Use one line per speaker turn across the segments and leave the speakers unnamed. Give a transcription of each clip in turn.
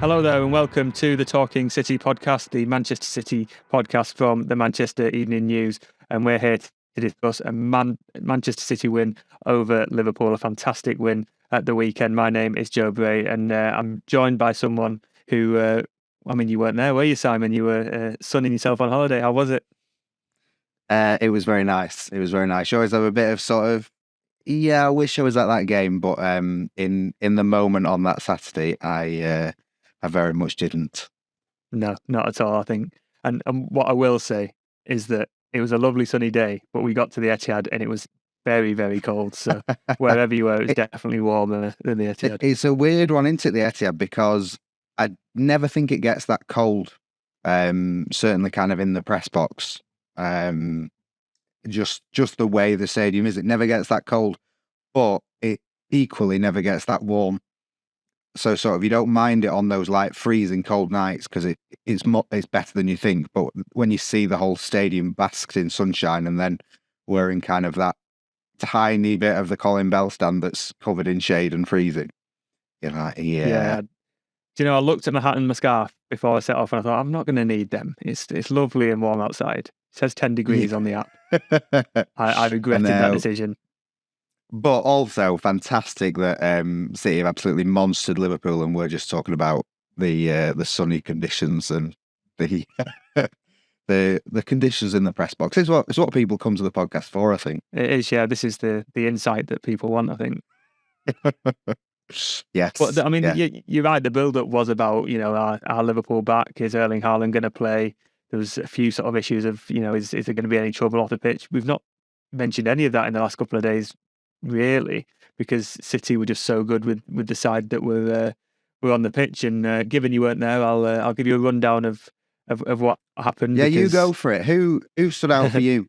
Hello there and welcome to the Talking City podcast, the Manchester City podcast from the Manchester Evening News. And we're here to discuss a Manchester City win over Liverpool, a fantastic win at the weekend. My name is Joe Bray and I'm joined by someone who, you weren't there, were you, Simon? You were sunning yourself on holiday. How was it?
It was very nice. You always have a bit of I wish I was at that game, but in the moment on that Saturday, I very much didn't.
No, not at all, I think. And what I will say is that it was a lovely sunny day, but we got to the Etihad and it was very, very cold. So wherever you were, it was definitely warmer than the Etihad.
It's a weird one, isn't it, the Etihad? Because I never think it gets that cold. Certainly kind of in the press box. Just the way the stadium is, it never gets that cold, but it equally never gets that warm. So sort of you don't mind it on those like freezing cold nights because it's better than you think. But when you see the whole stadium basked in sunshine and then we're in kind of that tiny bit of the Colin Bell stand that's covered in shade and freezing, you're like, yeah.
Do you know, I looked at my hat and my scarf before I set off and I thought, I'm not going to need them. It's lovely and warm outside. It says 10 degrees on the app. I regretted that decision.
But also fantastic that City have absolutely monstered Liverpool, and we're just talking about the sunny conditions and the the conditions in the press box. It's what people come to the podcast for, I think.
It is, yeah. This is the insight that people want, I think.
Yes.
But I mean, you're right. The build-up was about, our Liverpool back. Is Erling Haaland going to play? There was a few sort of issues of, is there going to be any trouble off the pitch? We've not mentioned any of that in the last couple of days, really, because City were just so good with the side that were on the pitch. And given you weren't there, I'll give you a rundown of what happened.
Yeah, you go for it. Who stood out for you?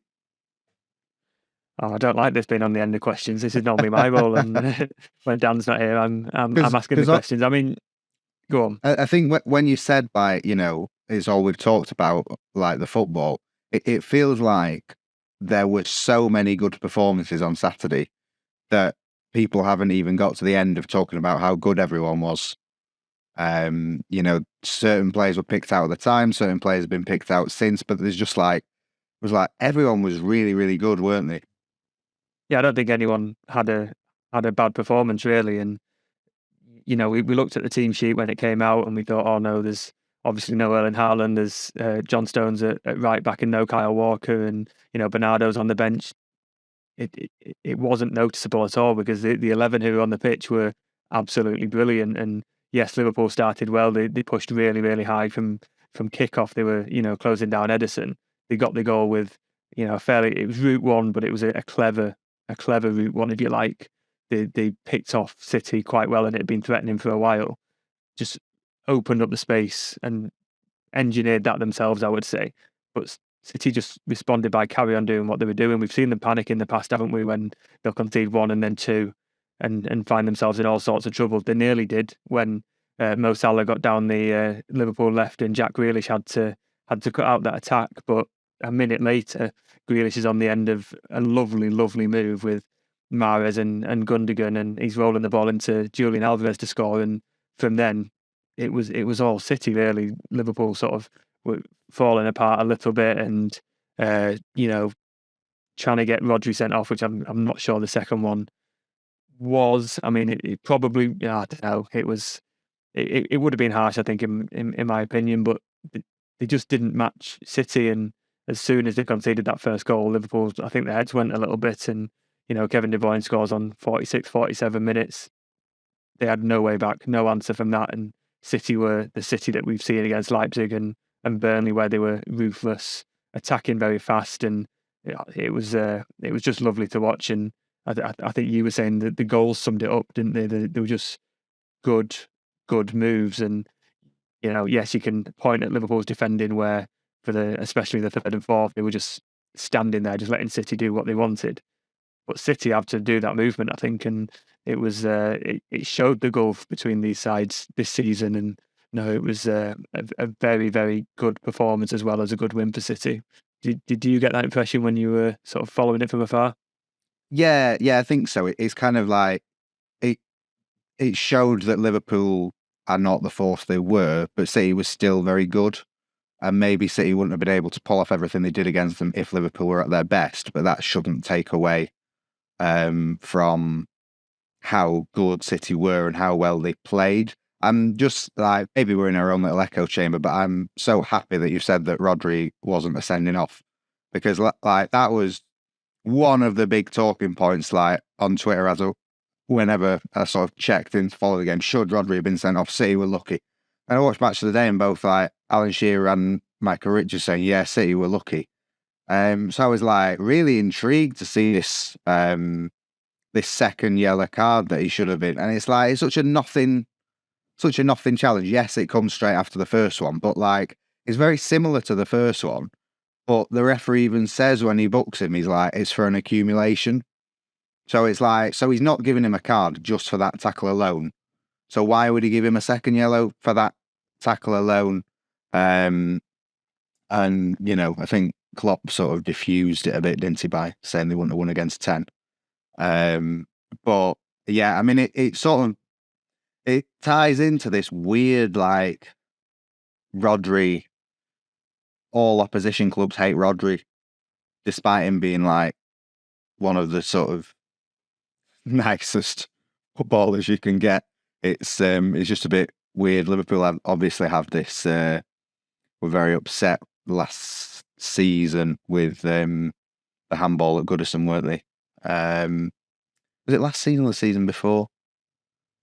Oh, I don't like this being on the end of questions. This is normally my role, and when Dan's not here, I'm asking the questions. I mean, go on.
I think when you said it's all we've talked about, like the football, it feels like there were so many good performances on Saturday that people haven't even got to the end of talking about how good everyone was. Certain players were picked out at the time, certain players have been picked out since, but there's just it was like everyone was really, really good, weren't they?
Yeah, I don't think anyone had a bad performance, really. And, we looked at the team sheet when it came out and we thought, oh no, there's obviously no Erling Haaland, there's John Stones at right back and no Kyle Walker, and, Bernardo's on the bench. It wasn't noticeable at all because the 11 who were on the pitch were absolutely brilliant. And yes, Liverpool started well. They pushed really, really high from kickoff. They were, closing down Ederson. They got the goal with, it was route one, but it was a clever route one, if you like. They picked off City quite well and it had been threatening for a while. Just opened up the space and engineered that themselves, I would say. But City just responded by carry on doing what they were doing. We've seen them panic in the past, haven't we, when they'll concede one and then two and find themselves in all sorts of trouble. They nearly did when Mo Salah got down the Liverpool left and Jack Grealish had to cut out that attack. But a minute later, Grealish is on the end of a lovely, lovely move with Mahrez and Gundogan, and he's rolling the ball into Julian Alvarez to score. And from then, it was all City, really. Liverpool sort of were falling apart a little bit and, trying to get Rodri sent off, which I'm not sure the second one was. I mean, it probably, I don't know, it would have been harsh, I think, in my opinion, but they just didn't match City. And as soon as they conceded that first goal, Liverpool, I think their heads went a little bit. And, Kevin De Bruyne scores on 46, 47 minutes. They had no way back, no answer from that. And City were the City that we've seen against Leipzig and Burnley, where they were ruthless, attacking very fast. And it was just lovely to watch. And I think you were saying that the goals summed it up, didn't they? They were just good moves. And, yes, you can point at Liverpool's defending where especially the third and fourth, they were just standing there, just letting City do what they wanted. But City have to do that movement, I think, and it was it showed the gulf between these sides this season. And no, it was a very, very good performance as well as a good win for City. Did you get that impression when you were sort of following it from afar?
Yeah, I think so. It's kind of like it showed that Liverpool are not the force they were, but City was still very good. And maybe City wouldn't have been able to pull off everything they did against them if Liverpool were at their best, but that shouldn't take away from how good City were and how well they played. I'm just like, maybe we're in our own little echo chamber, but I'm so happy that you said that Rodri wasn't a sending off, because like that was one of the big talking points like on Twitter whenever I sort of checked in to follow the game. Should Rodri have been sent off? City were lucky. And I watched Match of the Day and both like Alan Shearer and Michael Richards saying, yeah, City were lucky. So I was like really intrigued to see this second yellow card that he should have been. And it's like, it's such a nothing challenge. Yes, it comes straight after the first one, but like it's very similar to the first one. But the referee even says when he books him, he's like, it's for an accumulation. So it's like, so he's not giving him a card just for that tackle alone. So why would he give him a second yellow for that tackle alone? And, you know, I think Klopp sort of diffused it a bit, didn't he, by saying they wouldn't have won against 10. But yeah, I mean, it ties into this weird, like, Rodri, all opposition clubs hate Rodri, despite him being like one of the sort of nicest footballers you can get. It's just a bit weird. Liverpool obviously have this. Were very upset last season with the handball at Goodison, weren't they? Was it last season or the season before?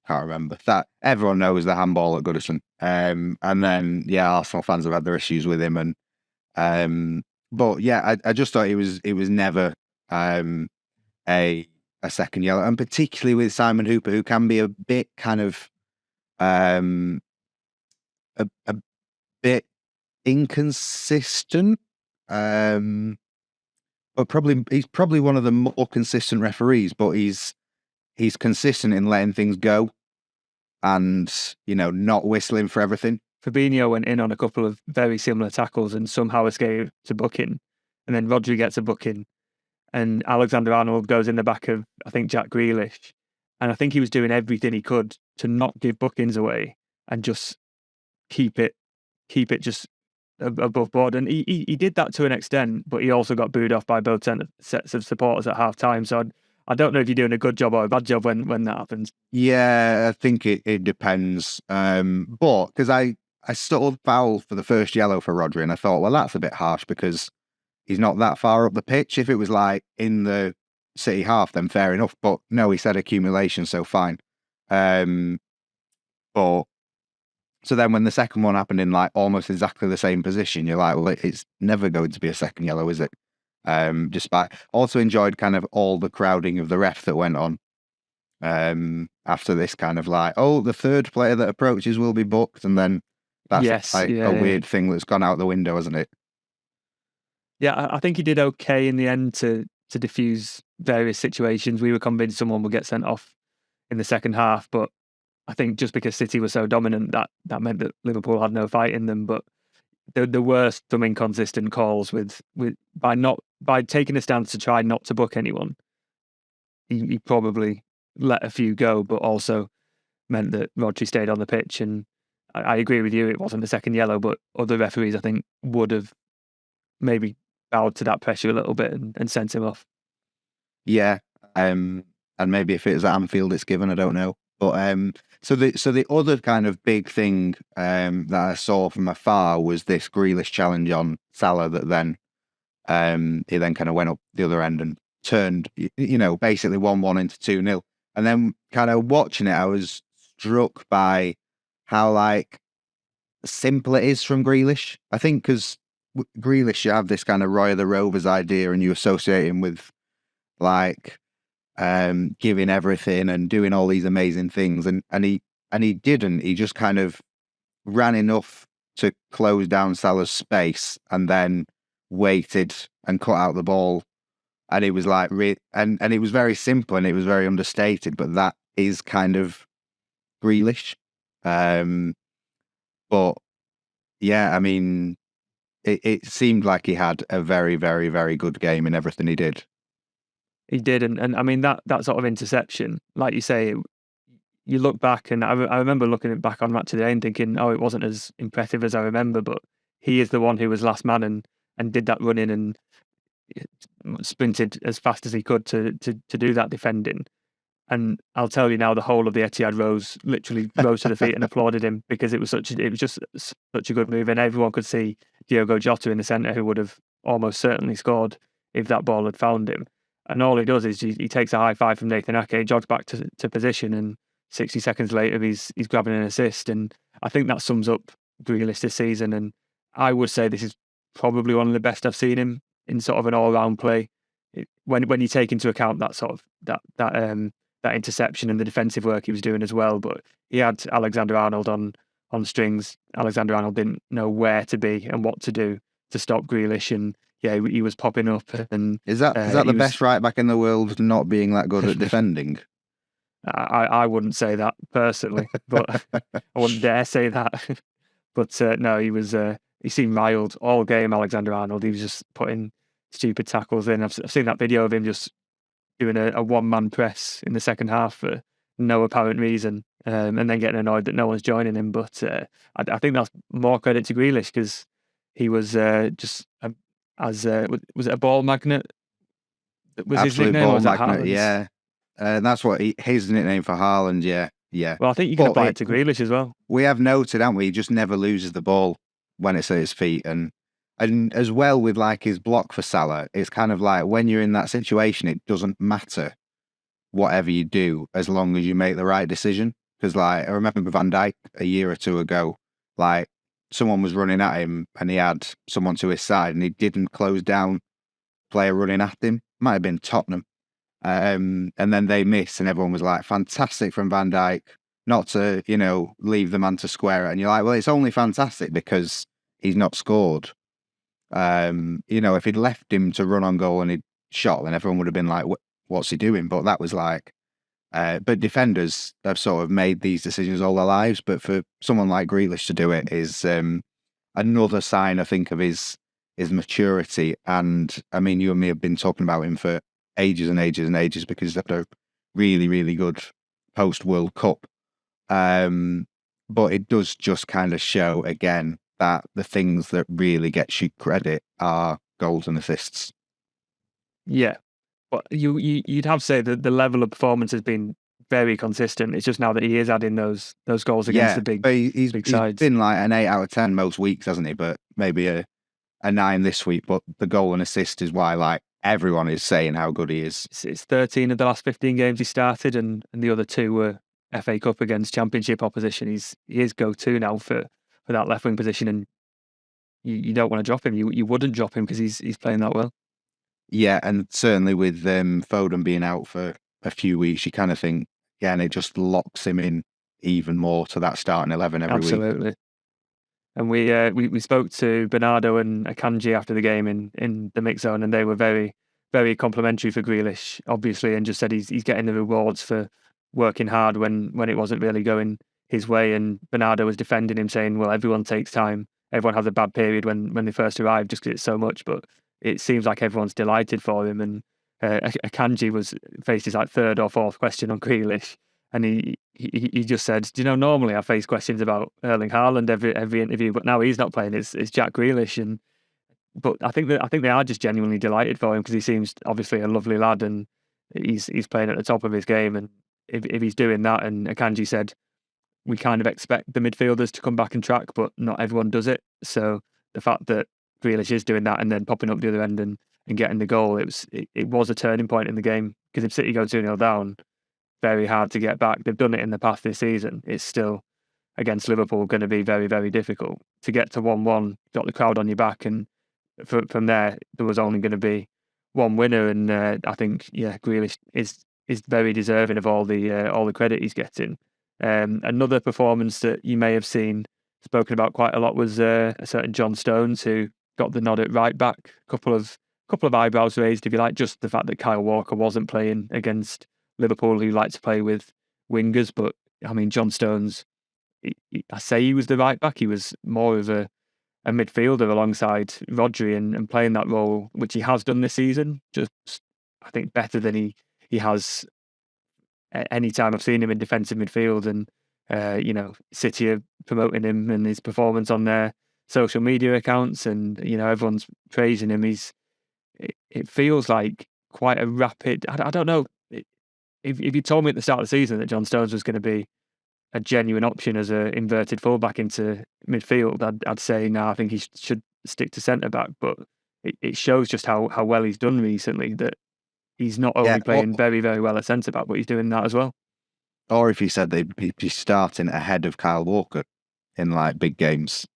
Can't remember. That everyone knows the handball at Goodison. And then Arsenal fans have had their issues with him, and but yeah, I just thought it was never a second yellow, and particularly with Simon Hooper, who can be a bit kind of a bit inconsistent. But he's probably one of the more consistent referees, but he's consistent in letting things go and, you know, not whistling for everything.
Fabinho went in on a couple of very similar tackles and somehow escaped a booking. And then Rodri gets a booking. And Alexander-Arnold goes in the back of, I think, Jack Grealish. And I think he was doing everything he could to not give bookings away and just keep it just above board. And he did that to an extent, but he also got booed off by both sets of supporters at half time. So I don't know if you're doing a good job or a bad job when that happens.
Yeah, I think it depends. But because I stuttled foul for the first yellow for Rodri, and I thought, well, that's a bit harsh because he's not that far up the pitch. If it was like in the City half, then fair enough. But no, he said accumulation, so fine. But so then when the second one happened in like almost exactly the same position, you're like, well, it's never going to be a second yellow, is it? Despite also enjoyed kind of all the crowding of the ref that went on after this kind of like, oh, the third player that approaches will be booked, and then that's a weird thing that's gone out the window, hasn't it?
Yeah, I think he did okay in the end to diffuse various situations. We were convinced someone would get sent off in the second half, but I think just because City was so dominant, that meant that Liverpool had no fight in them. But there were some inconsistent calls by taking a stance to try not to book anyone. He probably let a few go, but also meant that Rodri stayed on the pitch. And I agree with you, it wasn't a second yellow, but other referees, I think, would have maybe bowed to that pressure a little bit and sent him off.
Yeah, and maybe if it was at Anfield, it's given. I don't know. But so the other kind of big thing that I saw from afar was this Grealish challenge on Salah that then he then kind of went up the other end and turned, you know, basically 1-1 into 2-0. And then kind of watching it, I was struck by how like simple it is from Grealish. I think because Grealish, you have this kind of Roy of the Rovers idea and you associate him with like giving everything and doing all these amazing things, and he didn't. He just kind of ran enough to close down Salah's space and then waited and cut out the ball. And it was like and it was very simple and it was very understated, but that is kind of Grealish. But yeah, I mean, it seemed like he had a very, very, very good game in everything he did.
He did, and I mean that sort of interception, like you say, you look back, and I remember looking back on Match of the Day and thinking, oh, it wasn't as impressive as I remember, but he is the one who was last man and did that running and sprinted as fast as he could to do that defending. And I'll tell you now, the whole of the Etihad literally rose to the feet and applauded him, because it was just such a good move, and everyone could see Diogo Jota in the centre, who would have almost certainly scored if that ball had found him. And all he does is he takes a high five from Nathan Ake, jogs back to position, and 60 seconds later he's grabbing an assist. And I think that sums up Grealish this season. And I would say this is probably one of the best I've seen him in sort of an all-round play. When you take into account that sort of that interception and the defensive work he was doing as well. But he had Alexander-Arnold on strings. Alexander-Arnold didn't know where to be and what to do to stop Grealish, and yeah, he was popping up. And
is that the best right back in the world not being that good at defending?
I wouldn't say that personally, but I wouldn't dare say that. But no, he seemed mild all game. Alexander-Arnold, he was just putting stupid tackles in. I've seen that video of him just doing a one-man press in the second half for no apparent reason, and then getting annoyed that no one's joining him. But I think that's more credit to Grealish, because he was just was it a ball magnet? Was
Absolute
his nickname,
ball
or was that
magnet,
Haaland's?
yeah. And that's what his nickname for Haaland, yeah.
Well, I think you can apply it to Grealish as well.
We have noted, haven't we? He just never loses the ball when it's at his feet, and as well with like his block for Salah, it's kind of like when you're in that situation, it doesn't matter whatever you do as long as you make the right decision. Because like I remember Van Dijk a year or two ago, like someone was running at him and he had someone to his side and he didn't close down player running at him. Might have been Tottenham. And then they missed and everyone was like, fantastic from Van Dijk not to, leave the man to square it. And you're like, well, it's only fantastic because he's not scored. If he'd left him to run on goal and he'd shot, then everyone would have been like, what's he doing? But that was like, but defenders have sort of made these decisions all their lives. But for someone like Grealish to do it is another sign, I think, of his maturity. And I mean, you and me have been talking about him for ages and ages and ages because he's had a really, really good post-World Cup. But it does just kind of show again that the things that really get you credit are goals and assists.
Yeah, but you'd have to say that the level of performance has been very consistent. It's just now that he is adding those goals against the big, big sides.
He's been like an 8 out of 10 most weeks, hasn't he? But maybe a 9 this week. But the goal and assist is why like everyone is saying how good he is.
It's 13 of the last 15 games he started, and the other 2 were FA Cup against Championship opposition. He is go-to now for that left wing position, and you don't want to drop him. You wouldn't drop him because he's playing that well.
Yeah, and certainly with Foden being out for a few weeks, you kind of think, again, it just locks him in even more to that starting 11 every week.
Absolutely. And we spoke to Bernardo and Akanji after the game in the mix zone, and they were very, very complimentary for Grealish, obviously, and just said he's getting the rewards for working hard when it wasn't really going his way. And Bernardo was defending him, saying, well, everyone takes time. Everyone has a bad period when they first arrive just because it's so much, but it seems like everyone's delighted for him. And Akanji faced his like 3rd or 4th question on Grealish, and he just said, normally I face questions about Erling Haaland every interview, but now he's not playing. It's Jack Grealish, but I think they are just genuinely delighted for him because he seems obviously a lovely lad and he's playing at the top of his game. And if he's doing that, and Akanji said, we kind of expect the midfielders to come back and track, but not everyone does it. So the fact that Grealish is doing that and then popping up the other end and getting the goal, it was a turning point in the game, because if City go 2-0 down, very hard to get back. They've done it in the past this season. It's still, against Liverpool, going to be very, very difficult. To get to 1-1, got the crowd on your back, and from there, there was only going to be one winner. And I think, Grealish is very deserving of all the credit he's getting. Another performance that you may have spoken about quite a lot was a certain John Stones, who got the nod at right back. Couple of eyebrows raised, if you like, just the fact that Kyle Walker wasn't playing against Liverpool, who like to play with wingers. But I mean, John Stones, I say he was the right back. He was more of a midfielder alongside Rodri and playing that role, which he has done this season. Just I think better than he has any time I've seen him in defensive midfield, and City are promoting him and his performance on their social media accounts, and everyone's praising him. It feels like quite a rapid. I don't know if you told me at the start of the season that John Stones was going to be a genuine option as an inverted fullback into midfield, I'd say no. I think he should stick to centre back, but it shows just how well he's done recently, that he's not only playing very, very well at centre back, but he's doing that as well.
Or if he said they'd be starting ahead of Kyle Walker in like big games,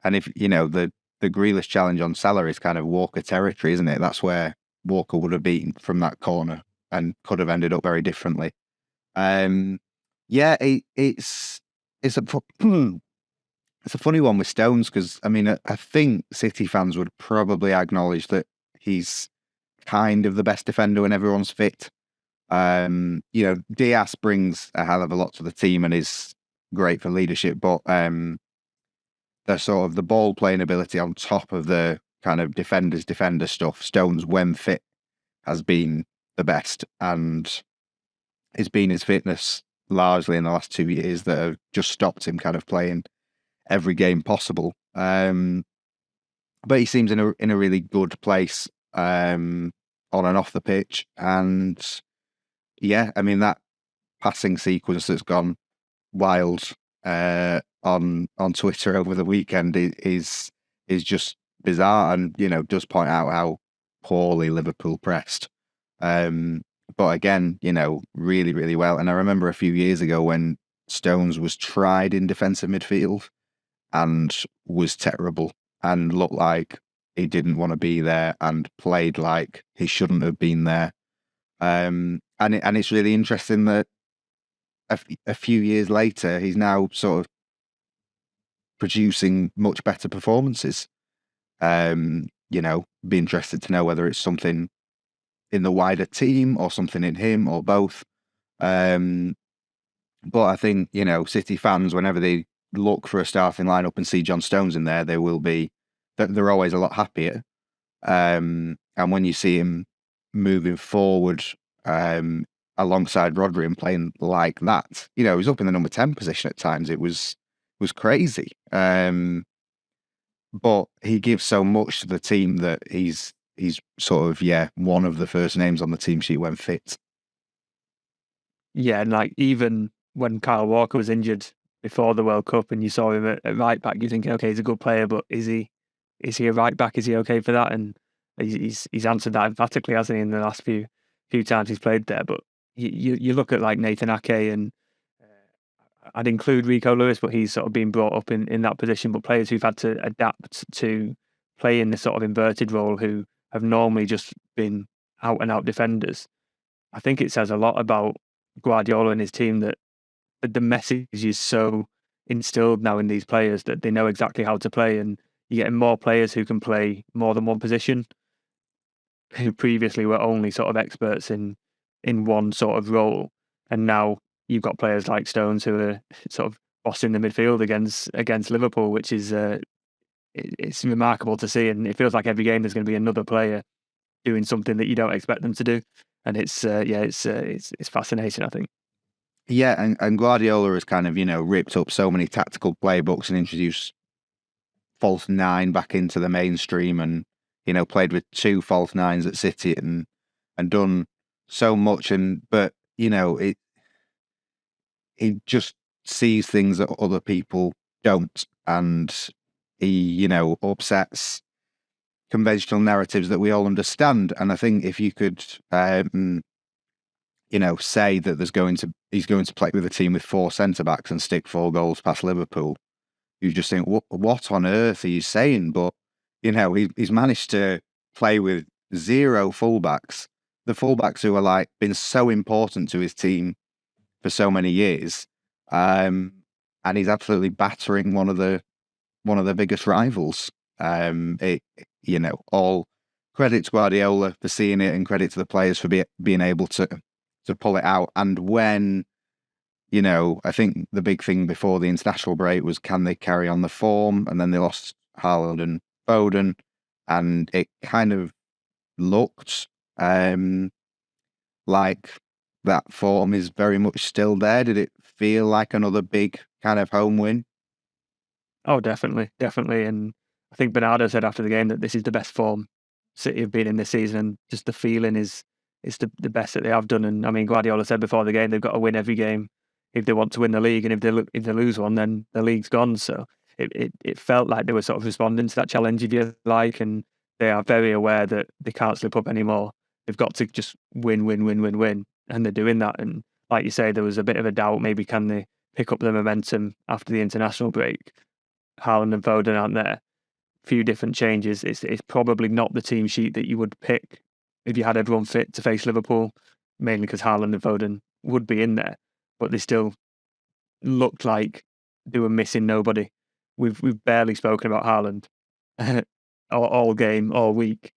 and if the Grealish challenge on Salah is kind of Walker territory, isn't it? That's where Walker would have beaten from that corner and could have ended up very differently. Yeah, it's a funny one with Stones, because I think City fans would probably acknowledge that he's kind of the best defender when everyone's fit. Diaz brings a hell of a lot to the team and is great for leadership, but the sort of the ball playing ability on top of the kind of defender stuff, Stones, when fit, has been the best, and it's been his fitness largely in the last 2 years that have just stopped him kind of playing every game possible. But he seems in a really good place on and off the pitch, and yeah, that passing sequence that's gone wild on Twitter over the weekend is just bizarre, and does point out how poorly Liverpool pressed. But again, really, really well. And I remember a few years ago when Stones was tried in defensive midfield and was terrible and looked like he didn't want to be there and played like he shouldn't have been there. And it's really interesting that a few years later, he's now sort of producing much better performances. Be interested to know whether it's something in the wider team or something in him or both. But I think, City fans, whenever they look for a starting lineup and see John Stones in there, they're always a lot happier. And when you see him moving forward alongside Rodri and playing like that, he was up in the number 10 position at times. It was crazy. But he gives so much to the team that he's sort of, one of the first names on the team sheet when fit.
Yeah, and like even when Kyle Walker was injured before the World Cup and you saw him at right back, you're thinking, okay, he's a good player, but is he a right back? Is he okay for that? And he's answered that emphatically, hasn't he, in the last few times he's played there. But you look at like Nathan Ake, and I'd include Rico Lewis, but he's sort of been brought up in that position. But players who've had to adapt to play in this sort of inverted role, who have normally just been out and out defenders. I think it says a lot about Guardiola and his team that the message is so instilled now in these players that they know exactly how to play, and you're getting more players who can play more than one position, who previously were only sort of experts in one sort of role, and now you've got players like Stones who are sort of bossing the midfield against Liverpool, which is it's remarkable to see, and it feels like every game there's going to be another player doing something that you don't expect them to do, and it's fascinating, I think.
Yeah, and Guardiola has kind of ripped up so many tactical playbooks and introduced false nine back into the mainstream, and played with 2 false nines at City and done so much, but he just sees things that other people don't, and he upsets conventional narratives that we all understand. And I think if you could say that he's going to play with a team with 4 centre backs and stick 4 goals past Liverpool, you just think, what on earth are you saying? But he's managed to play with 0 fullbacks, the fullbacks who are like been so important to his team for so many years, and he's absolutely battering one of the biggest rivals. All credit to Guardiola for seeing it, and credit to the players for being able to pull it out. And when I think the big thing before the international break was, can they carry on the form? And then they lost Haaland and Foden, and it kind of looked like that form is very much still there? Did it feel like another big kind of home win?
Oh, definitely. And I think Bernardo said after the game that this is the best form City have been in this season, and just the feeling is the best that they have done. And I mean, Guardiola said before the game they've got to win every game if they want to win the league, and if they lose one, then the league's gone. So it felt like they were sort of responding to that challenge, if you like, and they are very aware that they can't slip up anymore. They've got to just win, and they're doing that. And like you say, there was a bit of a doubt, maybe can they pick up the momentum after the international break? Haaland and Foden aren't there. Few different changes. It's probably not the team sheet that you would pick if you had everyone fit to face Liverpool, mainly because Haaland and Foden would be in there, but they still looked like they were missing nobody. We've barely spoken about Haaland all game, all week,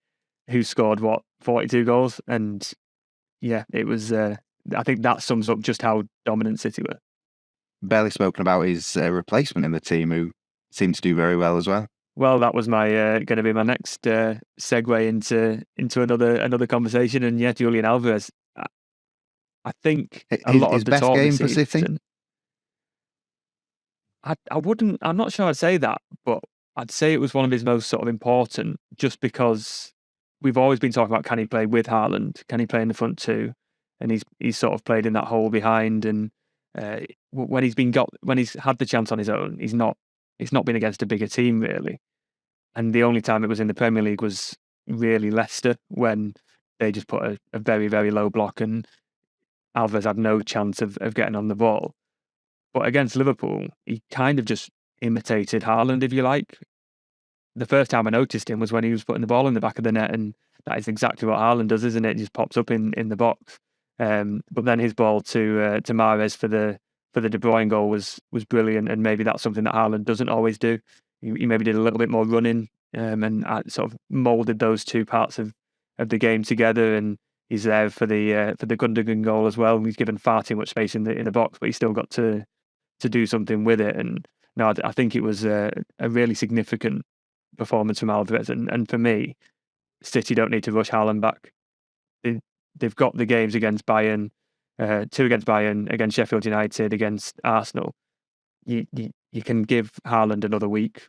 who scored 42 goals, and yeah, it was. I think that sums up just how dominant City were.
Barely spoken about his replacement in the team, who seemed to do very well as well.
Well, that was my going to be my next segue into another conversation, and yeah, Julian Alvarez. I think a lot
his
of the
best
talk
game
this
for City.
season, I wouldn't. I'm not sure I'd say that, but I'd say it was one of his most sort of important, just because we've always been talking about, can he play with Haaland? Can he play in the front two? And he's sort of played in that hole behind, and when he's had the chance on his own, it's not been against a bigger team really. And the only time it was in the Premier League was really Leicester, when they just put a very, very low block and Alvarez had no chance of getting on the ball. But against Liverpool, he kind of just imitated Haaland, if you like. The first time I noticed him was when he was putting the ball in the back of the net, and that is exactly what Haaland does, isn't it? He just pops up in the box. But then his ball to Mahrez for the De Bruyne goal was brilliant, and maybe that's something that Haaland doesn't always do. He maybe did a little bit more running, and sort of moulded those two parts of the game together. And he's there for the Gundogan goal as well. He's given far too much space in the box, but he still got to do something with it. And no, I think it was a really significant performance from Alvarez. And for me, City don't need to rush Haaland back. They've got the games against Bayern, 2 against Bayern, against Sheffield United, against Arsenal. You can give Haaland another week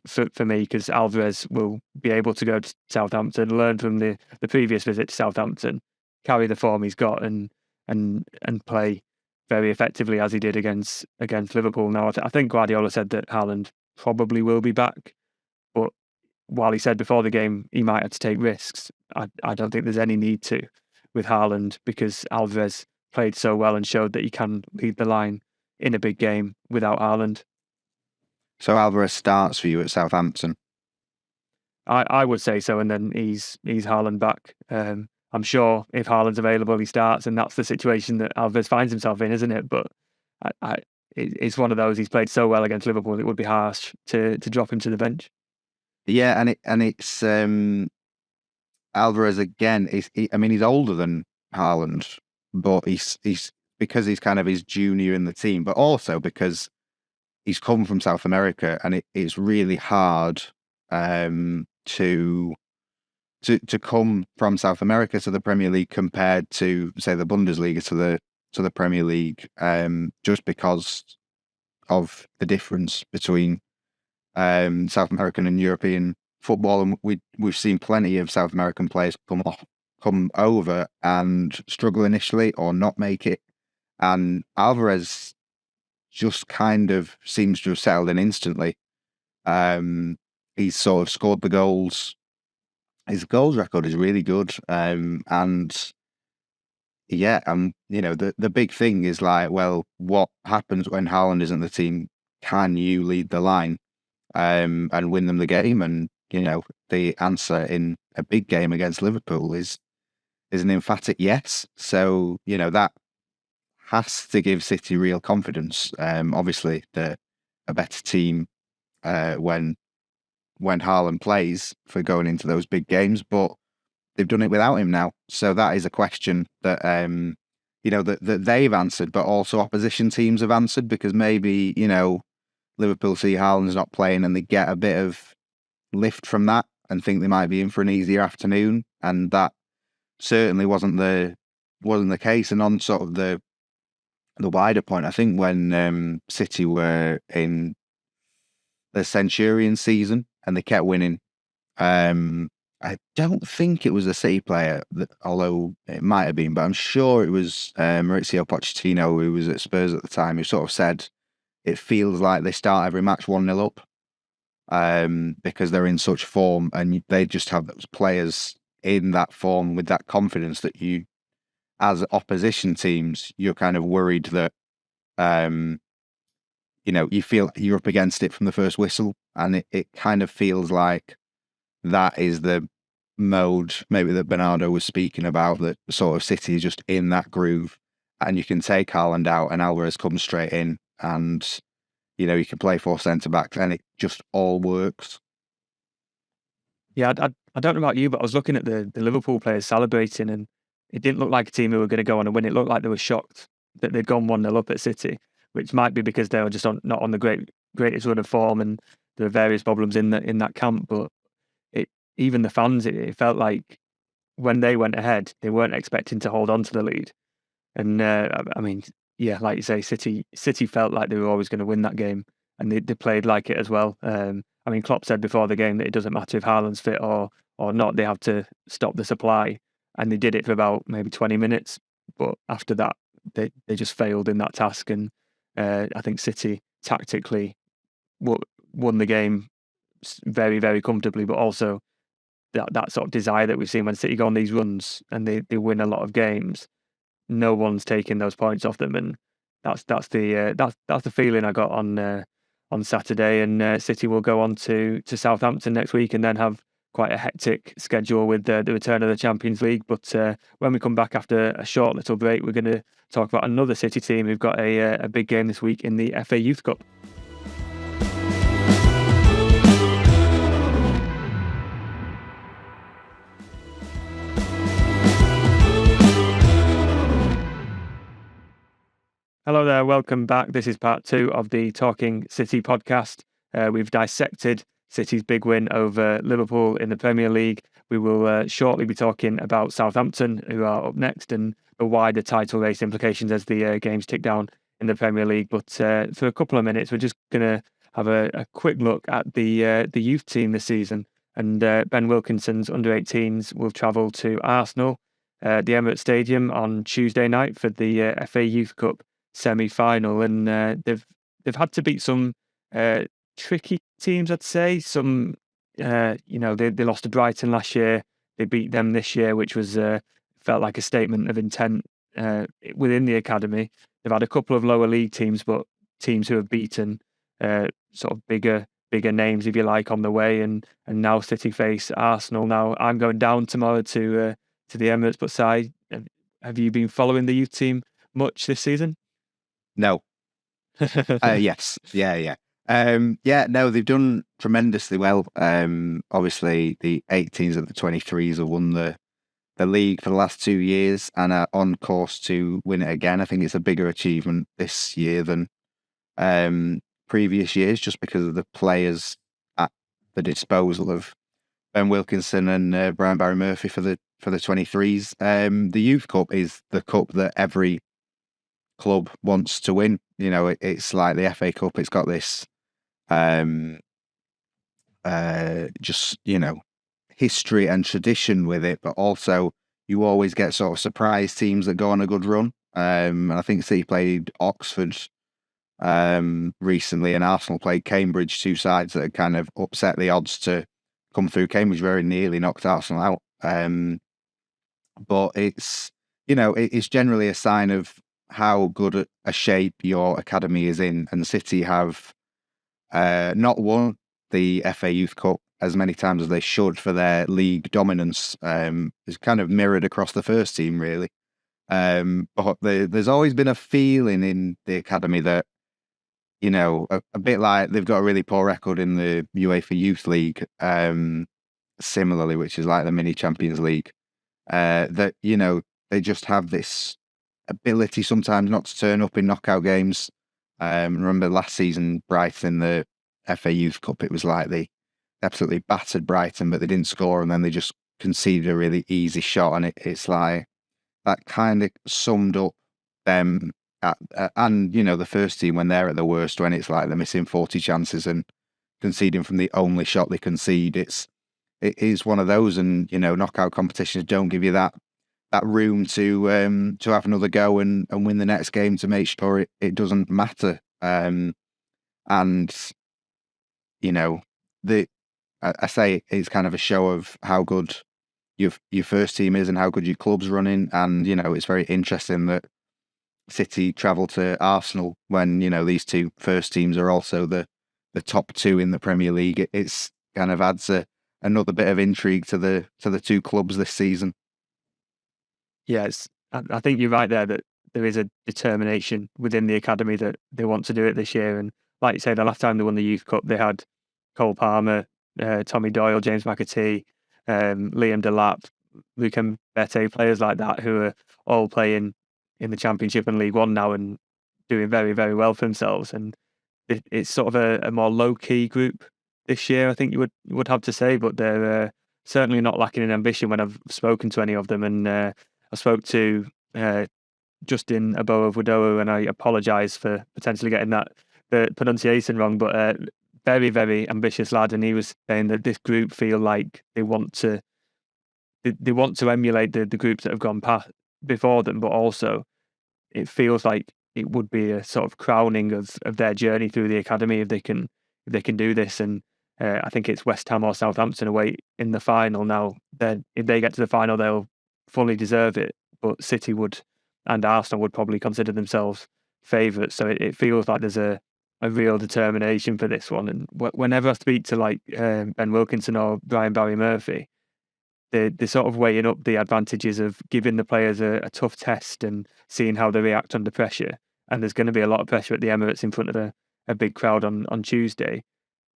for me, because Alvarez will be able to go to Southampton, learn from the previous visit to Southampton, carry the form he's got, and play very effectively as he did against Liverpool. Now, I think Guardiola said that Haaland probably will be back, but while he said before the game he might have to take risks, I don't think there's any need to with Haaland, because Alvarez played so well and showed that he can lead the line in a big game without Haaland.
So Alvarez starts for you at Southampton?
I would say so, and then he's Haaland back. I'm sure if Haaland's available, he starts, and that's the situation that Alvarez finds himself in, isn't it? But it's one of those. He's played so well against Liverpool; it would be harsh to drop him to the bench.
Yeah, and it's Alvarez again. He's older than Haaland, but he's because he's kind of his junior in the team, but also because he's come from South America, and it's really hard to come from South America to the Premier League compared to, say, the Bundesliga to the Premier League, just because of the difference between South American and European football. And we've seen plenty of South American players come over and struggle initially or not make it, and Alvarez just kind of seems to have settled in instantly. He's sort of scored the goals. His goals record is really good. And yeah, the big thing is like, well, what happens when Haaland isn't the team? Can you lead the line and win them the game? And, the answer in a big game against Liverpool is an emphatic yes. So, that has to give City real confidence. Obviously, they're a better team when Haaland plays for going into those big games, but they've done it without him now. So that is a question that that they've answered, but also opposition teams have answered, because maybe Liverpool see Haaland's not playing and they get a bit of lift from that and think they might be in for an easier afternoon, and that certainly wasn't the wasn't the case. And on sort of the wider point, I think when City were in the Centurion season and they kept winning, I don't think it was a City player, although it might have been, but I'm sure it was Maurizio Pochettino, who was at Spurs at the time, who sort of said it feels like they start every match 1-0 up because they're in such form, and they just have those players in that form with that confidence that you, as opposition teams, you're kind of worried that you feel you're up against it from the first whistle, and it kind of feels like that is the mode maybe that Bernardo was speaking about, that sort of City is just in that groove, and you can take Haaland out and Alvarez comes straight in, and you can play 4 centre-backs and it just all works.
Yeah, I don't know about you, but I was looking at the Liverpool players celebrating, and it didn't look like a team who were going to go on and win. It looked like they were shocked that they'd gone 1-0 up at City, which might be because they were just not on the greatest run of form, and there are various problems in that camp. But even the fans, it felt like when they went ahead, they weren't expecting to hold on to the lead. And I mean, yeah, like you say, City felt like they were always going to win that game, and they played like it as well. I mean, Klopp said before the game that it doesn't matter if Haaland's fit or not; they have to stop the supply, and they did it for about maybe 20 minutes. But after that, they just failed in that task, and I think City tactically won the game very, very comfortably, but also that sort of desire that we've seen when City go on these runs and they win a lot of games. No one's taking those points off them, and that's the feeling I got on Saturday. And City will go on to Southampton next week, and then have quite a hectic schedule with the return of the Champions League. But when we come back after a short little break, we're going to talk about another City team who've got a big game this week in the FA Youth Cup. Hello there, welcome back. This is part 2 of the Talking City podcast. We've dissected City's big win over Liverpool in the Premier League. We will shortly be talking about Southampton, who are up next, and the wider title race implications as the games tick down in the Premier League. But for a couple of minutes, we're just going to have a quick look at the youth team this season. And Ben Wilkinson's under-18s will travel to Arsenal, the Emirates Stadium, on Tuesday night for the FA Youth Cup semi-final, and they've had to beat some tricky teams, I'd say. Some they lost to Brighton last year. They beat them this year, which was felt like a statement of intent within the academy. They've had a couple of lower league teams, but teams who have beaten sort of bigger names, if you like, on the way. And now City face Arsenal. Now I'm going down tomorrow to the Emirates. But Si, have you been following the youth team much this season?
No. Yes. Yeah. No, they've done tremendously well. Obviously, the 18s and the 23s have won the league for the last 2 years and are on course to win it again. I think it's a bigger achievement this year than previous years, just because of the players at the disposal of Ben Wilkinson and Brian Barry Murphy for the 23s. The Youth Cup is the cup that every club wants to win. It's like the FA Cup. It's got this history and tradition with it, but also you always get sort of surprise teams that go on a good run. And I think City played Oxford recently, and Arsenal played Cambridge, 2 sides that had kind of upset the odds to come through. Cambridge very nearly knocked Arsenal out. But it's generally a sign of how good a shape your academy is in, and City have not won the FA Youth Cup as many times as they should for their league dominance. It's kind of mirrored across the first team, really. But there's always been a feeling in the academy that, a bit like they've got a really poor record in the UEFA Youth League, similarly, which is like the mini Champions League, that, they just have this ability sometimes not to turn up in knockout games. Remember last season, Brighton, the FA Youth Cup, it was like they absolutely battered Brighton, but they didn't score, and then they just conceded a really easy shot, and it's like that kind of summed up them and the first team when they're at the worst, when it's like they're missing 40 chances and conceding from the only shot they concede. It is one of those, and knockout competitions don't give you that room to have another go and win the next game to make sure it doesn't matter. And I say it's kind of a show of how good your first team is and how good your club's running. And it's very interesting that City travel to Arsenal when these two first teams are also the top two in the Premier League. It's kind of adds another bit of intrigue to the two clubs this season.
Yes, I think you're right there that there is a determination within the academy that they want to do it this year. And like you say, the last time they won the Youth Cup, they had Cole Palmer, Tommy Doyle, James McAtee, Liam Delap, Luke Mbete, players like that who are all playing in the Championship and League One now and doing very, very well for themselves. And it's sort of a more low-key group this year, I think you would have to say, but they're certainly not lacking in ambition when I've spoken to any of them. And I spoke to Justin Aboa-Wudoa, and I apologise for potentially getting the pronunciation wrong, but very, very ambitious lad, and he was saying that this group feel like they want to emulate the groups that have gone past before them, but also it feels like it would be a sort of crowning of their journey through the academy if they can do this. And I think it's West Ham or Southampton away in the final now. Then if they get to the final, they'll fully deserve it. But City would, and Arsenal would probably consider themselves favourites. So it feels like there's a real determination for this one. And whenever I speak to like Ben Wilkinson or Brian Barry Murphy, they're sort of weighing up the advantages of giving the players a tough test and seeing how they react under pressure. And there's going to be a lot of pressure at the Emirates in front of a big crowd on Tuesday.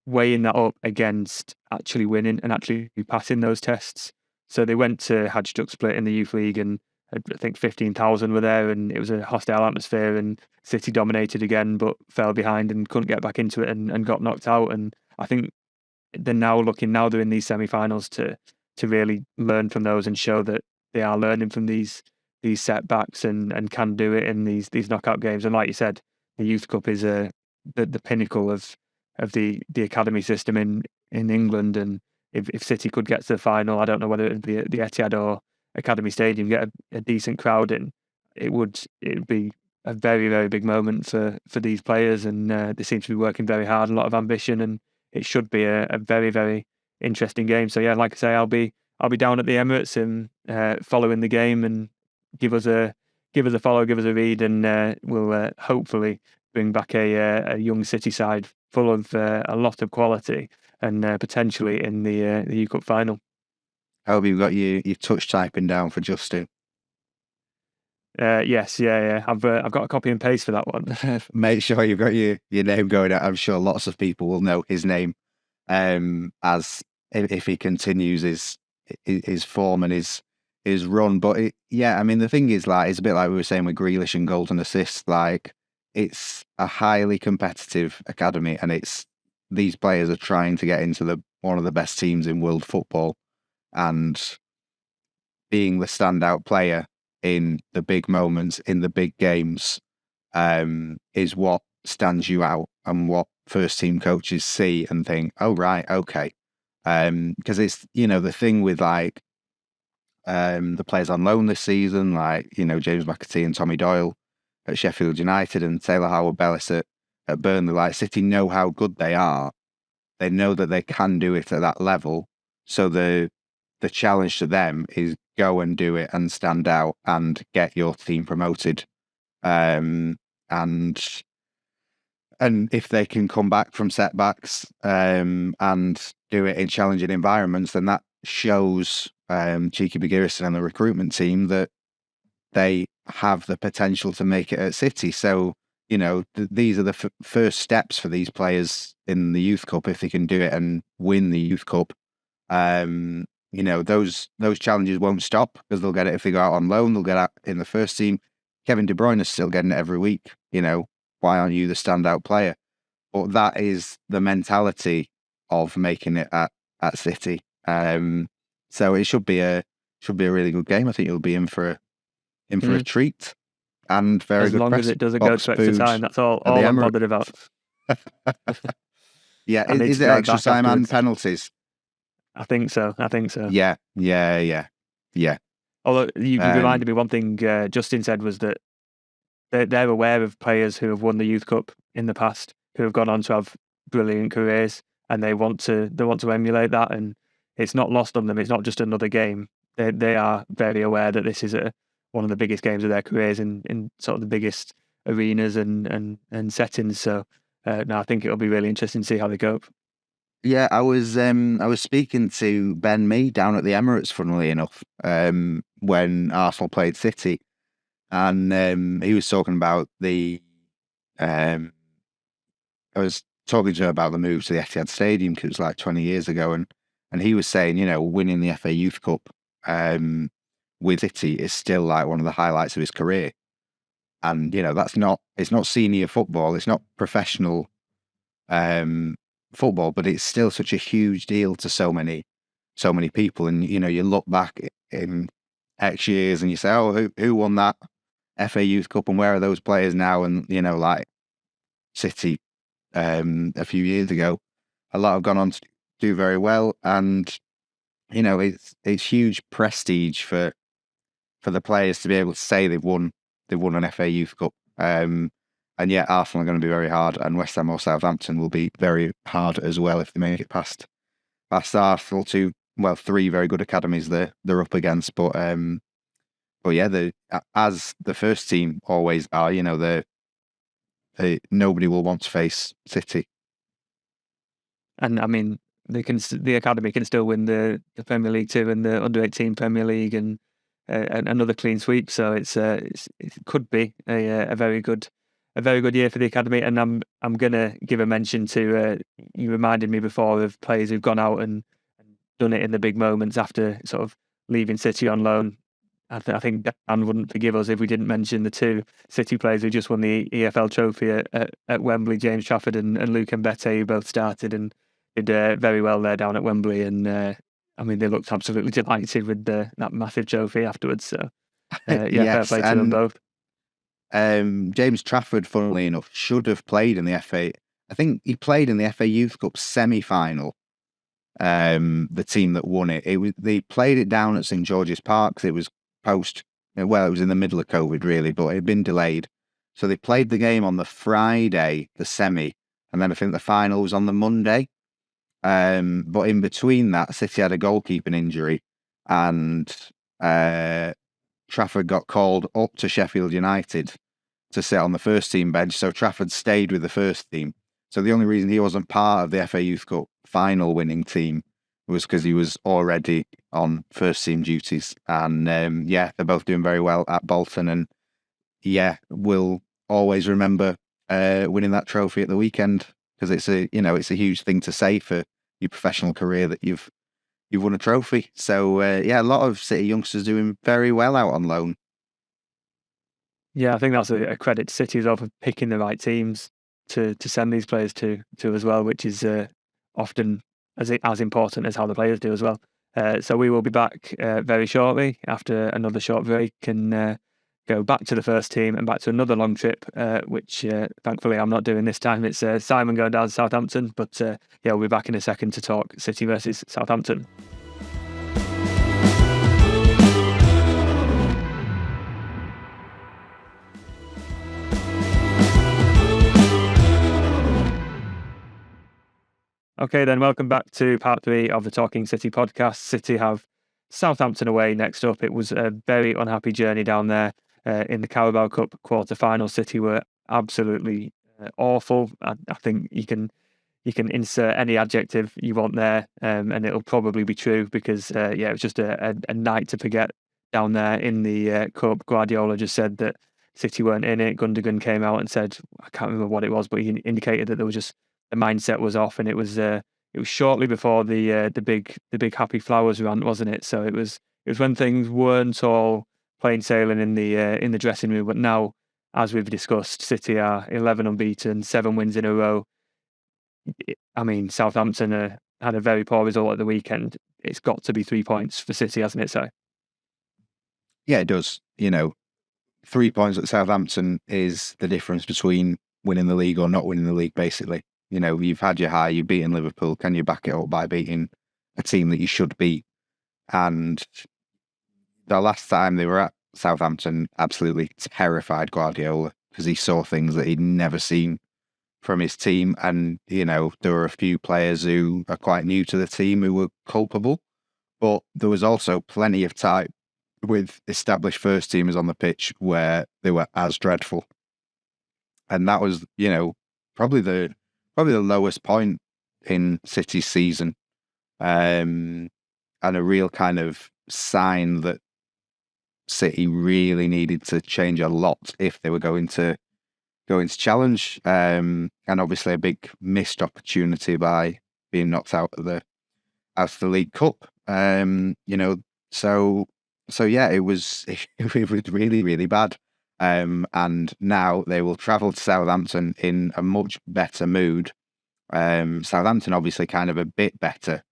Weighing that up against actually winning and actually passing those tests. So they went to Hajduk Split in the Youth League, and I think 15,000 were there, and it was a hostile atmosphere, and City dominated again but fell behind and couldn't get back into it and got knocked out. And I think they're they're in these semi-finals to really learn from those and show that they are learning from these setbacks and can do it in these knockout games. And like you said, the Youth Cup is the pinnacle of the academy system in England. And if City could get to the final, I don't know whether it would be at the Etihad or Academy Stadium, get a decent crowd in, it would be a very, very big moment for these players. And they seem to be working very hard, a lot of ambition, and it should be a very, very interesting game. So yeah, like I say, I'll be down at the Emirates and following the game, and give us a follow, give us a read, and we'll hopefully bring back a young City side full of a lot of quality and potentially in the U Cup final.
I hope you've got your touch typing down for Justin.
Yes, yeah. I've got a copy and paste for that one.
Make sure you've got your name going out. I'm sure lots of people will know his name as if he continues his form and his run. But I mean, the thing is, like, it's a bit like we were saying with Grealish and golden assists. Like, it's a highly competitive academy, and these players are trying to get into one of the best teams in world football, and being the standout player in the big moments, in the big games, is what stands you out and what first team coaches see and think, oh, right, okay. Because it's, the thing with like the players on loan this season, like, James McAtee and Tommy Doyle at Sheffield United and Taylor Howard-Bellis at Burnley, like, City know how good they are. They know that they can do it at that level. So the challenge to them is go and do it and stand out and get your team promoted. And if they can come back from setbacks and do it in challenging environments, then that shows Cheeky Bagirison and the recruitment team that they have the potential to make it at City. So, these are the first steps for these players in the Youth Cup. If they can do it and win the Youth Cup, those challenges won't stop, because they'll get it if they go out on loan. They'll get out in the first team. Kevin De Bruyne is still getting it every week. Why aren't you the standout player? But that is the mentality of making it at City. So it should be a really good game. I think you'll be in for in for a treat and very
as
good
long
press
as it doesn't go
box
to extra
food
time, that's all
at the
I'm
Emirates.
bothered about.
Yeah,
I need
is
to
it
drive
extra
back
time and
afterwards.
penalties?
I think so.
Yeah.
Although you
Um,
reminded me one thing Justin said was that they're aware of players who have won the Youth Cup in the past, who have gone on to have brilliant careers, and they want to emulate that. And it's not lost on them. It's not just another game. They are very aware that this is one of the biggest games of their careers in sort of the biggest arenas and settings. So no, I think it'll be really interesting to see how they cope.
Yeah, I was speaking to Ben Mee down at the Emirates, funnily enough, when Arsenal played City, and he was talking about I was talking to him about the move to the Etihad Stadium because it was like 20 years ago, and he was saying, winning the FA Youth Cup with City is still like one of the highlights of his career, and it's not senior football, it's not professional football, but it's still such a huge deal to so many people. And you look back in X years and you say, oh, who won that FA Youth Cup and where are those players now? And like City a few years ago, a lot have gone on to do very well, and it's huge prestige for the players to be able to say they've won an FA Youth Cup. And yet Arsenal are going to be very hard, and West Ham or Southampton will be very hard as well if they make it past Arsenal. Three very good academies they're up against. But yeah, as the first team always are, nobody will want to face City.
And I mean, the academy can still win the Premier League too, and the under-18 Premier League, and another clean sweep. So it could be a very good year for the academy. And I'm gonna give a mention to you reminded me before of players who've gone out and done it in the big moments after sort of leaving City on loan. I think Dan wouldn't forgive us if we didn't mention the two City players who just won the EFL trophy at Wembley, James Trafford and Luke Mbete, who both started and did very well there down at Wembley. And I mean, they looked absolutely delighted with that massive trophy afterwards. So fair
Yes,
play to them both.
James Trafford, funnily enough, should have played in the FA. I think he played in the FA Youth Cup semi-final. The team that won it, they played it down at St George's Park because it was it was in the middle of COVID really, but it had been delayed. So they played the game on the Friday, the semi, and then I think the final was on the Monday. But in between that, City had a goalkeeping injury, and Trafford got called up to Sheffield United to sit on the first team bench. So Trafford stayed with the first team. So the only reason he wasn't part of the FA Youth Cup final winning team was because he was already on first team duties. And they're both doing very well at Bolton. And we'll always remember winning that trophy at the weekend because it's a huge thing to say for your professional career that you've won a trophy. So a lot of City youngsters doing very well out on loan.
Yeah, I think that's a credit to City as well for picking the right teams to send these players to as well, which is often as important as how the players do as well. So we will be back very shortly after another short break and go back to the first team and back to another long trip, which thankfully I'm not doing this time. It's Simon going down to Southampton, but we'll be back in a second to talk City versus Southampton. Okay, then welcome back to part 3 of the Talking City podcast. City have Southampton away next up. It was a very unhappy journey down there in the Carabao Cup quarter-final. City were absolutely awful. I think you can insert any adjective you want there, and it'll probably be true because it was just a night to forget down there in the Cup. Guardiola just said that City weren't in it. Gundogan came out and said, I can't remember what it was, but he indicated that there was just the mindset was off, and it was shortly before the big Happy Flowers rant, wasn't it? So it was when things weren't all plain sailing in the dressing room. But now, as we've discussed, City are 11 unbeaten, 7 wins in a row. I mean, Southampton had a very poor result at the weekend. It's got to be 3 points for City, hasn't it? So
yeah, it does. 3 points at Southampton is the difference between winning the league or not winning the league, basically. You know, you've had your high, you've beaten Liverpool. Can you back it up by beating a team that you should beat? And the last time they were at Southampton, absolutely terrified Guardiola because he saw things that he'd never seen from his team. And, you know, there were a few players who are quite new to the team who were culpable, but there was also plenty of time with established first teamers on the pitch where they were as dreadful. And that was, you know, probably the lowest point in City's season. And a real kind of sign that City really needed to change a lot if they were going to challenge. And obviously a big missed opportunity by being knocked out of the League Cup. You know, so yeah, it was really, really bad. And now they will travel to Southampton in a much better mood. Southampton obviously kind of a bit better,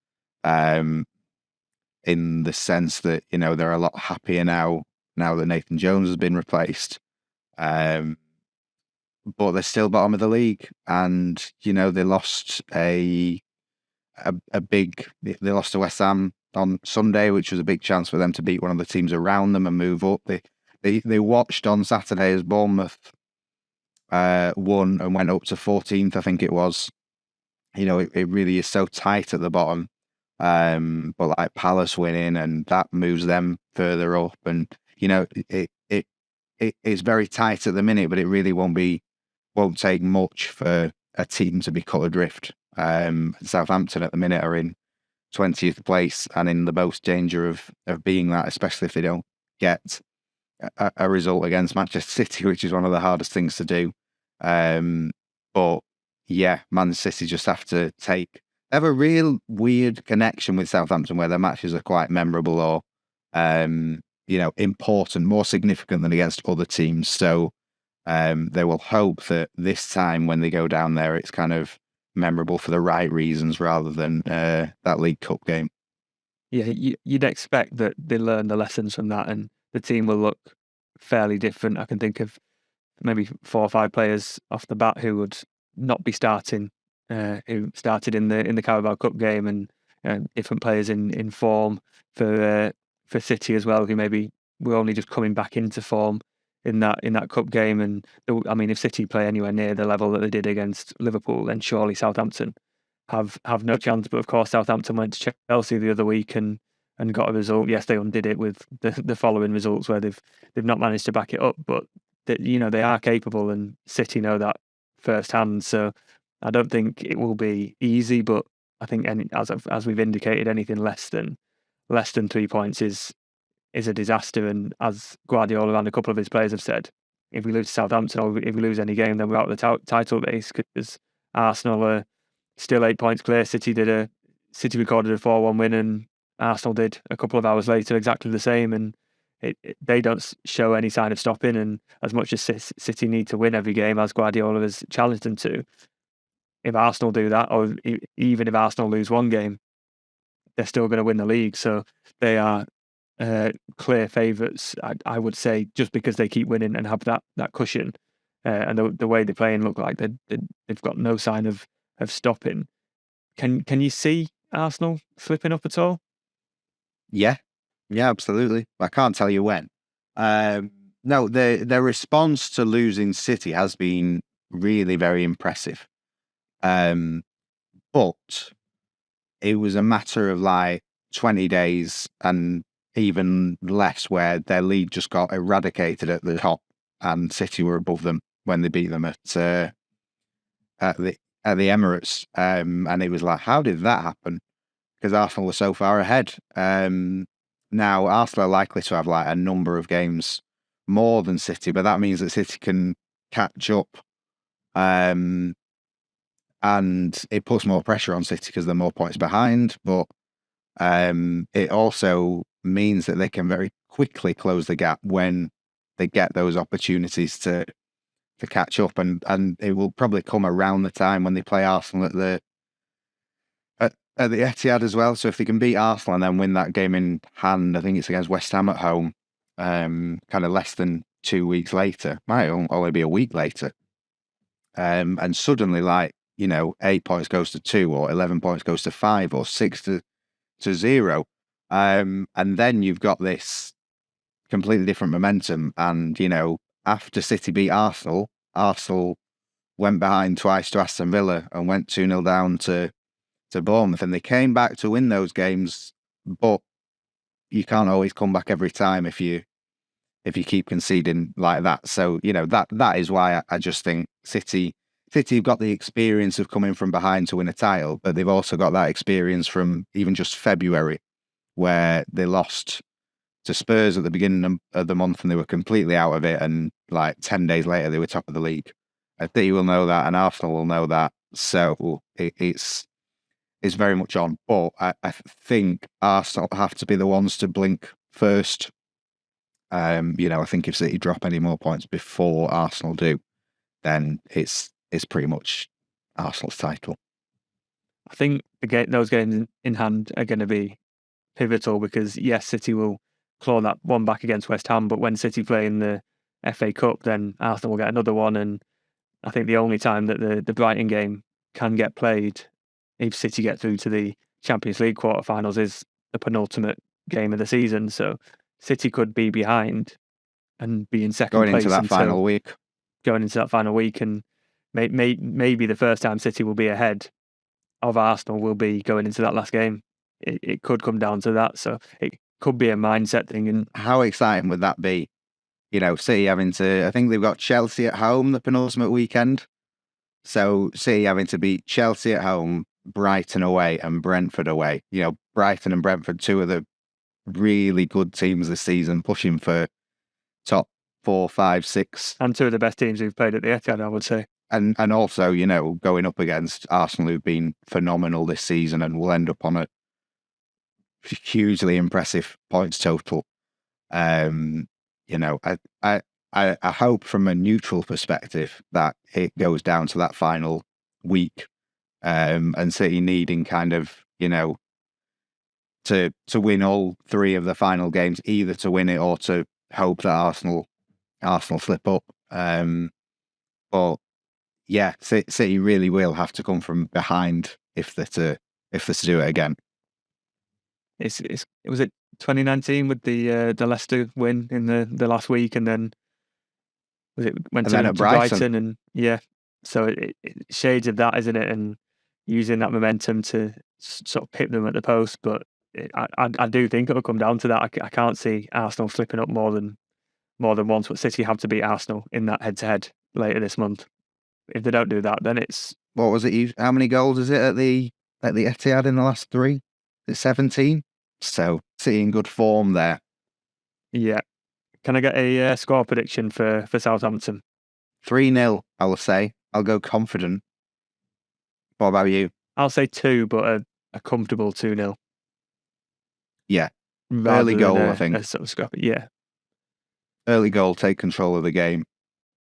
in the sense that, you know, they're a lot happier now that Nathan Jones has been replaced. But they're still bottom of the league, and, you know, they lost they lost to West Ham on Sunday, which was a big chance for them to beat one of the teams around them and move up. They watched on Saturday as Bournemouth won and went up to 14th, I think it was. You know, it really is so tight at the bottom. But like Palace winning, and that moves them further up, and, you know, it's very tight at the minute, but it really won't take much for a team to be cut adrift. Southampton at the minute are in 20th place and in the most danger of being that, especially if they don't get a result against Manchester City, which is one of the hardest things to do. But yeah, Man City just have to they have a real weird connection with Southampton where their matches are quite memorable or, you know, important, more significant than against other teams. So they will hope that this time when they go down there, it's kind of memorable for the right reasons rather than that League Cup game.
Yeah, you'd expect that they learn the lessons from that and the team will look fairly different. I can think of maybe 4 or 5 players off the bat who would not be starting, who started in the Carabao Cup game, and different players in form for City as well, who maybe were only just coming back into form in that cup game. And I mean, if City play anywhere near the level that they did against Liverpool, then surely Southampton have no chance. But of course, Southampton went to Chelsea the other week and got a result. Yes, they undid it with the following results where they've not managed to back it up, but you know, they are capable, and City know that firsthand. So I don't think it will be easy, but I think as we've indicated, anything less than 3 points is a disaster. And as Guardiola and a couple of his players have said, if we lose to Southampton or if we lose any game, then we're out of the title race, because Arsenal are still 8 points clear. City recorded a 4-1 win, and Arsenal did a couple of hours later exactly the same, and they don't show any sign of stopping. And as much as City need to win every game, as Guardiola has challenged them to, if Arsenal do that, or even if Arsenal lose one game, they're still going to win the league. So they are clear favourites, I would say, just because they keep winning and have that cushion, and the way they're playing look like they've got no sign of stopping. Can you see Arsenal slipping up at all?
Yeah, absolutely. I can't tell you when. No, their response to losing City has been really very impressive. But it was a matter of like 20 days and even less where their lead just got eradicated at the top, and City were above them when they beat them at the Emirates. And it was like, how did that happen? Because Arsenal were so far ahead. Now Arsenal are likely to have like a number of games more than City, but that means that City can catch up. And it puts more pressure on City because they're more points behind. But it also means that they can very quickly close the gap when they get those opportunities to catch up. And it will probably come around the time when they play Arsenal at the Etihad as well. So if they can beat Arsenal and then win that game in hand, I think it's against West Ham at home, kind of less than 2 weeks later, might only be a week later. And suddenly, 8 points goes to 2, or 11 points goes to 5, or 6 to 0. And then you've got this completely different momentum. And, after City beat Arsenal went behind twice to Aston Villa and went 2-0 down to Bournemouth, and they came back to win those games, but you can't always come back every time if you keep conceding like that. So, that is why I just think City have got the experience of coming from behind to win a title, but they've also got that experience from even just February, where they lost to Spurs at the beginning of the month and they were completely out of it, and 10 days later they were top of the league. I think you will know that, and Arsenal will know that. So it's very much on. But I think Arsenal have to be the ones to blink first. I think if City drop any more points before Arsenal do, then it's pretty much Arsenal's title.
I think those games in hand are going to be pivotal because, yes, City will claw that one back against West Ham, but when City play in the FA Cup, then Arsenal will get another one. And I think the only time that the Brighton game can get played if City get through to the Champions League quarterfinals is the penultimate game of the season. So City could be behind and be in second place
going into that final week,
and maybe the first time City will be ahead of Arsenal will be going into that last game. It could come down to that, so it could be a mindset thing. And
how exciting would that be? City having to, I think they've got Chelsea at home the penultimate weekend. So City having to beat Chelsea at home, Brighton away, and Brentford away. Brighton and Brentford, two of the really good teams this season, pushing for top 4, 5, 6.
And two of the best teams who've played at the Etihad, I would say.
And also, going up against Arsenal, who've been phenomenal this season and will end up on a hugely impressive points total. I hope from a neutral perspective that it goes down to that final week, and City needing kind of, to win all 3 of the final games, either to win it or to hope that Arsenal slip up. But yeah, City really will have to come from behind if they're to do it again.
Was it 2019 with the Leicester win in the last week, and then went to Brighton, and yeah, so it shades of that, isn't it? And using that momentum to sort of pip them at the post, but I do think it'll come down to that. I can't see Arsenal slipping up more than once, but City have to beat Arsenal in that head-to-head later this month. If they don't do that, then it's...
What was it? How many goals is it at the Etihad in the last 3? It's 17. So City in good form there.
Yeah. Can I get a score prediction for Southampton?
3-0, I will say. I'll go confident. What about you?
I'll say 2, but a comfortable 2-0.
Yeah. Early goal, I think.
A sort of scrappy, yeah. Early
goal, take control of the game.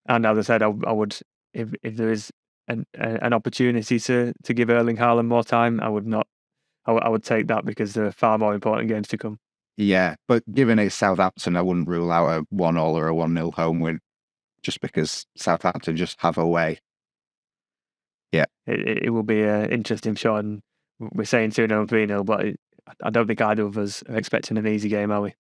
And as I said, I would, if there is an opportunity to give Erling Haaland more time, I would take that, because there are far more important games to come.
Yeah, but given it's Southampton, I wouldn't rule out a 1-1 or a 1-0 home win, just because Southampton just have a way. Yeah.
It will be an interesting shot, and we're saying 2-0 and 3-0, but I don't think either of us are expecting an easy game, are we?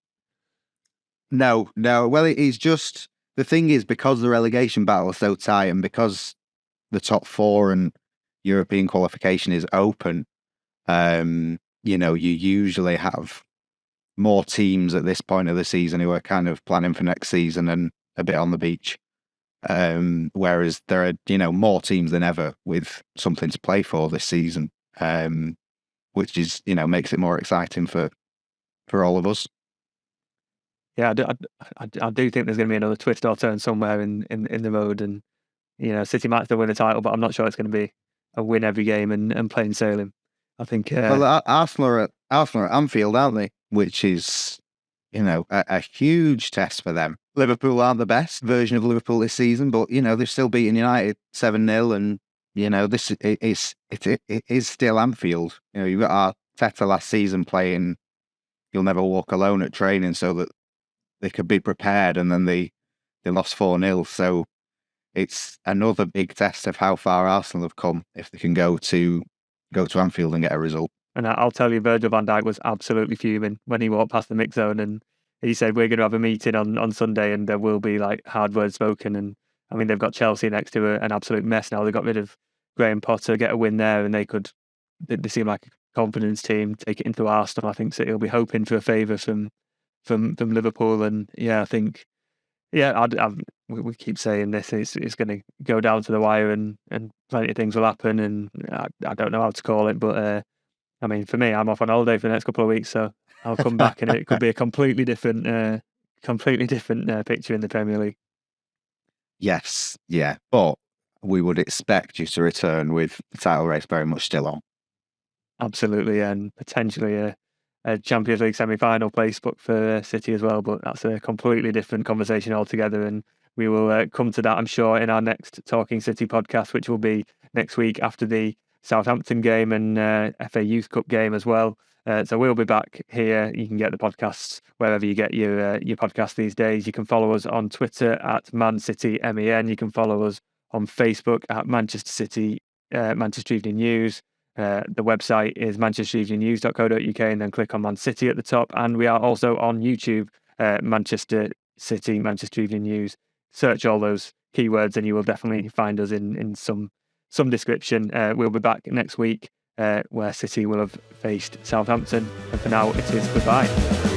No. Well, it's just, the thing is, because the relegation battle is so tight, and because the top 4 and European qualification is open, you usually have more teams at this point of the season who are kind of planning for next season and a bit on the beach. Whereas there are, more teams than ever with something to play for this season, which is, makes it more exciting for all of us.
Yeah, I do think there's going to be another twist or turn somewhere in the road, and City might still win the title, but I'm not sure it's going to be a win every game and plain sailing. I think.
Well, Arsenal are at Anfield, aren't they? Which is, a huge test for them. Liverpool aren't the best version of Liverpool this season, but they've still beaten United 7-0, and it is still Anfield. You've got Arteta last season playing "You'll Never Walk Alone" at training, so that they could be prepared, and then they They lost 4-0. So it's another big test of how far Arsenal have come if they can go to Anfield and get a result.
And I'll tell you, Virgil van Dijk was absolutely fuming when he walked past the mix zone, and he said, "We're going to have a meeting on Sunday, and there will be like hard words spoken." And I mean, they've got Chelsea next to an absolute mess now. They got rid of Graham Potter, get a win there, and they seem like a confidence team. Take it into Arsenal. I think City will be hoping for a favour from Liverpool, and yeah, I think. Yeah, we keep saying this. It's going to go down to the wire, and plenty of things will happen. And I don't know how to call it, but I mean, for me, I'm off on holiday for the next couple of weeks, so I'll come back, and it could be a completely different picture in the Premier League.
Yes, yeah, but we would expect you to return with the title race very much still on.
Absolutely, and potentially a Champions League semi-final place booked for City as well, but that's a completely different conversation altogether, and we will come to that, I'm sure, in our next Talking City podcast, which will be next week after the Southampton game and FA Youth Cup game as well. So we'll be back here. You can get the podcasts wherever you get your podcasts these days. You can follow us on Twitter at ManCityMen. You can follow us on Facebook at Manchester City, Manchester Evening News. The website is manchestereveningnews.co.uk, and then click on Man City at the top. And we are also on YouTube, Manchester City, Manchester Evening News. Search all those keywords and you will definitely find us in some description. We'll be back next week where City will have faced Southampton. And for now, it is goodbye.